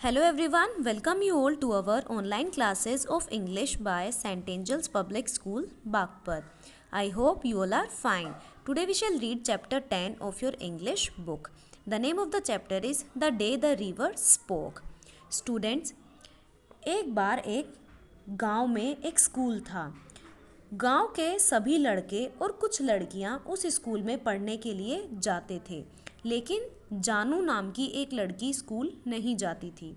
Hello everyone, welcome you all to our online classes of English by St. Angel's Public School, Bagpat. I hope you all are fine. Today we shall read chapter 10 of your English book. The name of the chapter is The Day the River Spoke. Students, एक बार एक गांव में एक school था। गांव के सभी लड़के और कुछ लड़कियां उस स्कूल में पढ़ने के लिए जाते थे, लेकिन जानू नाम की एक लड़की स्कूल नहीं जाती थी।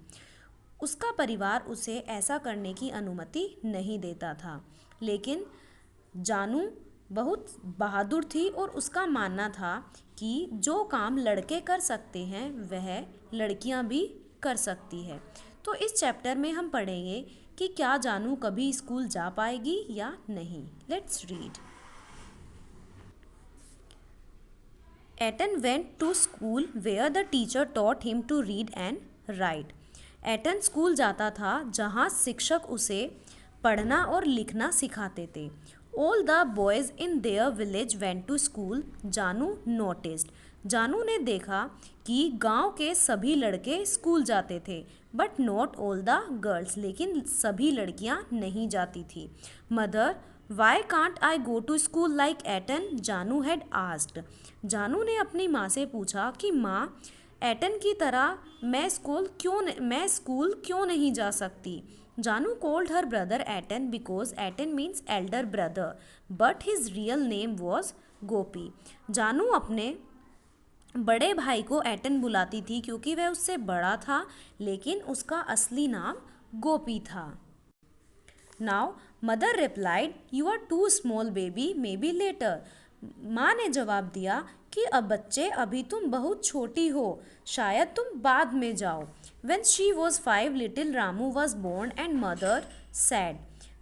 उसका परिवार उसे ऐसा करने की अनुमति नहीं देता था, लेकिन जानू बहुत बहादुर थी और उसका मानना था कि जो काम लड़के कर सकते हैं वह लड़कियां भी कर सकती है। तो इस चैप्टर में हम पढ़ेंगे कि क्या जानू कभी स्कूल जा पाएगी या नहीं। Let's read. Aton went to school where the teacher taught him to read and write. Aton school जाता था जहाँ शिक्षक उसे पढ़ना और लिखना सिखाते थे। All the boys in their village went to school, Janu noticed. Janu ने देखा कि गांव के सभी लड़के स्कूल जाते थे, but not all the girls, लेकिन सभी लड़कियां नहीं जाती थी। Mother, why can't I go to school like Aton, Janu had asked. Janu ने अपनी माँ से पूछा कि माँ, एटन की तरह मैं स्कूल क्यों नहीं जा सकती। जानू called her brother Aten because Aten means elder brother, but his real name was गोपी। जानू अपने बड़े भाई को एटन बुलाती थी क्योंकि वह उससे बड़ा था, लेकिन उसका असली नाम गोपी था। Now mother replied, you are too small baby, maybe later. माँ ने जवाब दिया कि अब बच्चे, अभी तुम बहुत छोटी हो, शायद तुम बाद में जाओ। When she was 5, little Ramu was born and mother said,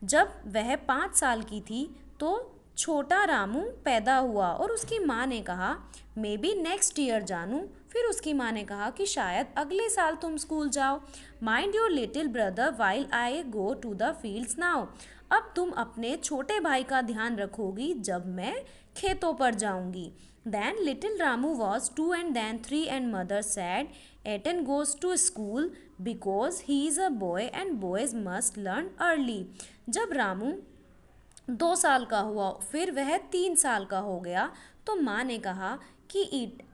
जब वह 5 साल की थी तो छोटा रामू पैदा हुआ और उसकी माँ ने कहा, मे बी नेक्स्ट ईयर जानू। फिर उसकी माँ ने कहा कि शायद अगले साल तुम स्कूल जाओ। Mind your little brother while I go to the fields now. अब तुम अपने छोटे भाई का ध्यान रखोगी जब मैं खेतों पर जाऊंगी। Then little Ramu was 2 and then 3 and mother said, Aten goes to school because he is a boy and boys must learn early। जब रामू 2 साल का हुआ, फिर वह 3 साल का हो गया, तो माँ ने कहा कि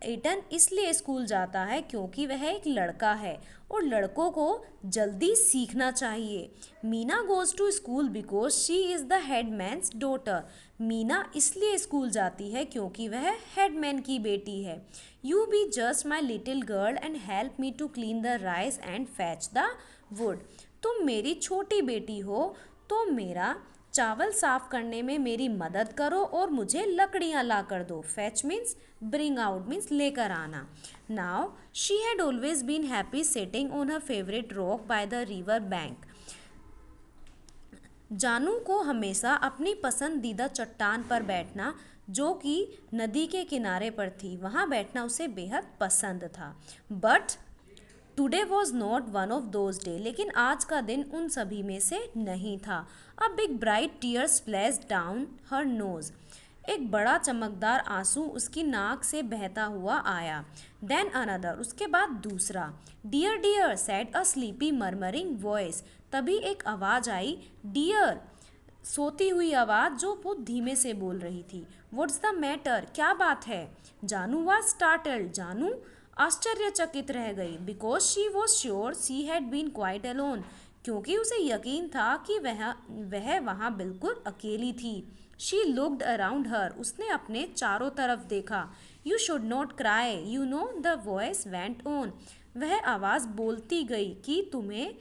एटन इसलिए स्कूल जाता है क्योंकि वह एक लड़का है और लड़कों को जल्दी सीखना चाहिए। Meena goes to school because she is the headman's daughter. Meena इसलिए स्कूल जाती है क्योंकि वह हेडमैन की बेटी है। You be just my little girl and help me to clean the rice and fetch the wood. तुम मेरी छोटी बेटी हो तो मेरा चावल साफ करने में मेरी मदद करो और मुझे लकड़ियाँ ला कर दो। Fetch means bring out, means लेकर आना। Now she had always been happy sitting on her favourite rock by the river bank. Janu को हमेशा अपनी पसंदीदा चट्टान पर बैठना, जो कि नदी के किनारे पर थी, वहाँ बैठना उसे बेहद पसंद था। But today was not one of those day, लेकिन आज का दिन उन सभी में से नहीं था। A big bright tear splash down her nose. एक बड़ा चमकदार आंसू उसकी नाक से बहता हुआ आया। देन अनदर, उसके बाद दूसरा। Dear dear said a sleepy murmuring voice. तभी एक आवाज़ आई, डियर, सोती हुई आवाज़ जो बहुत धीमे से बोल रही थी। व्हाट्स द मैटर, क्या बात है। जानू वाज स्टार्टल्ड। जानू आश्चर्यचकित रह गई। Because she was sure she had been quite alone, क्योंकि उसे यकीन था कि वह वहाँ बिल्कुल अकेली थी। शी लुक्ड अराउंड हर, उसने अपने चारों तरफ देखा। You should not cry, you know, the voice went on. वह आवाज़ बोलती गई कि तुम्हें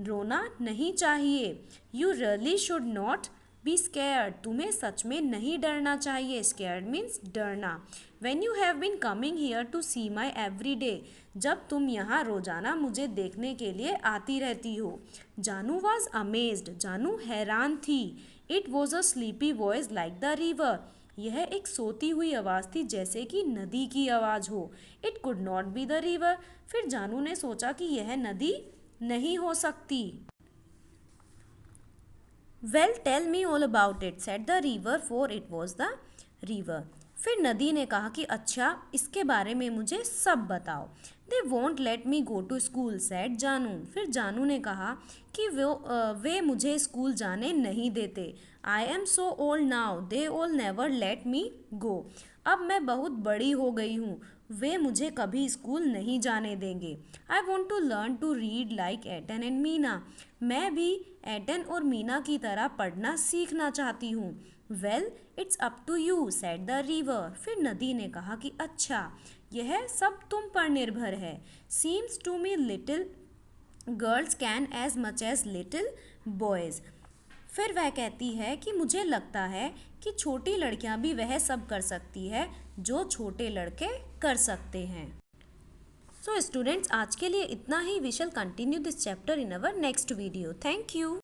रोना नहीं चाहिए। You really should not be scared, तुम्हें सच में नहीं डरना चाहिए। स्केयर्ड मीन्स डरना। When you have been coming here to see my every day, जब तुम यहाँ रोजाना मुझे देखने के लिए आती रहती हो। जानू वॉज अमेज्ड, जानू हैरान थी। It was a sleepy voice like the river, यह एक सोती हुई आवाज़ थी जैसे कि नदी की आवाज़ हो। It could not be the river, फिर जानू ने सोचा कि यह नदी नहीं हो सकती। Well tell me all about it, said the river, for it was the river. फिर नदी ने कहा कि अच्छा, इसके बारे में मुझे सब बताओ। They won't let me go to school said Janu. फिर जानू ने कहा कि वे मुझे स्कूल जाने नहीं देते। I am so old now they all never let me go. अब मैं बहुत बड़ी हो गई हूँ, वे मुझे कभी स्कूल नहीं जाने देंगे। I want to learn to read like Aton and Meena. मैं भी एटन और मीना की तरह पढ़ना सीखना चाहती हूँ। Well it's up to you said the river. फिर नदी ने कहा कि अच्छा, यह सब तुम पर निर्भर है। Seems to me little girls can as much as little boys. फिर वह कहती है कि मुझे लगता है कि छोटी लड़कियां भी वह सब कर सकती है जो छोटे लड़के कर सकते हैं। सो स्टूडेंट्स, आज के लिए इतना ही। We shall continue this chapter in our next video. Thank you.